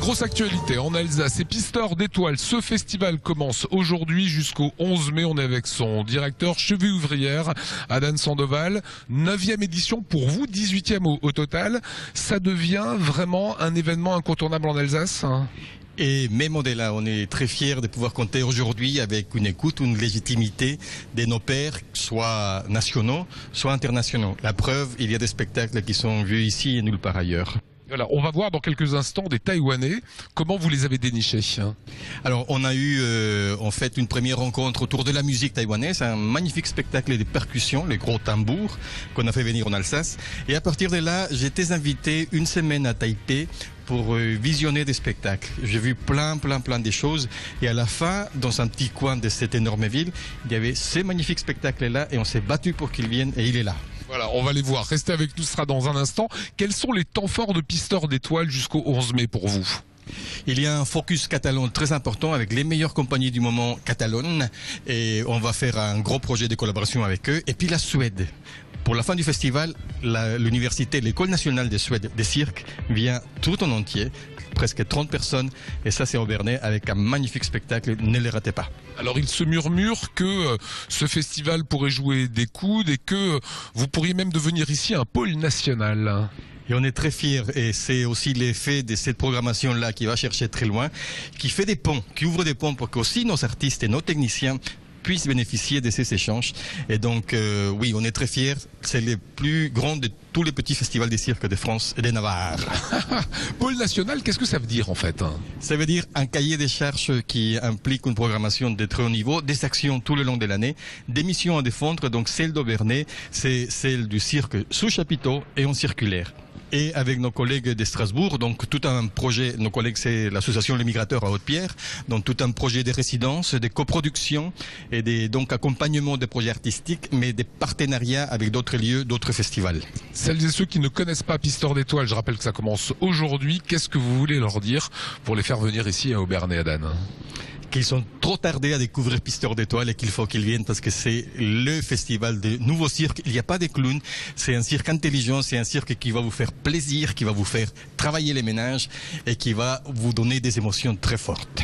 grosse actualité en Alsace et Pisteurs d'étoiles. Ce festival commence aujourd'hui jusqu'au 11 mai. On est avec son directeur, Cheville Ouvrière, Adan Sandoval. 9e édition pour vous, 18e au total. Ça devient vraiment un événement incontournable en Alsace, hein? Et même au-delà, on est très fiers de pouvoir compter aujourd'hui avec une écoute, une légitimité de nos pairs, soit nationaux, soit internationaux. La preuve, il y a des spectacles qui sont vus ici et nulle part ailleurs. Voilà, on va voir dans quelques instants des Taïwanais. Comment vous les avez dénichés? Alors, on a eu en fait une première rencontre autour de la musique taïwanaise, un magnifique spectacle de percussions, les gros tambours qu'on a fait venir en Alsace. Et à partir de là, j'étais invité une semaine à Taipei pour visionner des spectacles. J'ai vu plein de choses. Et à la fin, dans un petit coin de cette énorme ville, il y avait ces magnifiques spectacles-là et on s'est battu pour qu'ils viennent et il est là. Voilà, on va les voir. Restez avec nous, ce sera dans un instant. Quels sont les temps forts de Pisteurs d'étoiles jusqu'au 11 mai pour vous? Il y a un focus catalan très important avec les meilleures compagnies du moment catalonnes et on va faire un gros projet de collaboration avec eux. Et puis la Suède. Pour la fin du festival, l'université, l'École nationale de Suède des cirques vient tout en entier, presque 30 personnes, et ça c'est au Bernay avec un magnifique spectacle, ne les ratez pas. Alors il se murmure que ce festival pourrait jouer des coudes et que vous pourriez même devenir ici un pôle national. Et on est très fiers, et c'est aussi l'effet de cette programmation-là qui va chercher très loin, qui fait des ponts, qui ouvre des ponts pour qu'aussi nos artistes et nos techniciens puissent bénéficier de ces échanges. Et donc, oui, on est très fiers. C'est le plus grand de tous les petits festivals des cirques de France et de Navarre. Pôle national, qu'est-ce que ça veut dire en fait? Ça veut dire un cahier des charges qui implique une programmation de très haut niveau, des actions tout le long de l'année, des missions à défendre. Donc, celle d'Aubernay, c'est celle du cirque sous chapiteau et en circulaire. Et avec nos collègues de Strasbourg, donc tout un projet, nos collègues c'est l'association Les Migrateurs à Haute-Pierre, donc tout un projet de résidence, de coproduction et donc accompagnement des projets artistiques, mais des partenariats avec d'autres lieux, d'autres festivals. Celles et ceux qui ne connaissent pas Pisteurs d'étoiles, je rappelle que ça commence aujourd'hui, qu'est-ce que vous voulez leur dire pour les faire venir ici à Aubernay, Adan? Qu'ils sont trop tardés à découvrir Pisteurs d'étoiles et qu'il faut qu'ils viennent parce que c'est le festival de nouveaux cirques. Il n'y a pas de clowns, c'est un cirque intelligent, c'est un cirque qui va vous faire plaisir, qui va vous faire travailler les ménages et qui va vous donner des émotions très fortes.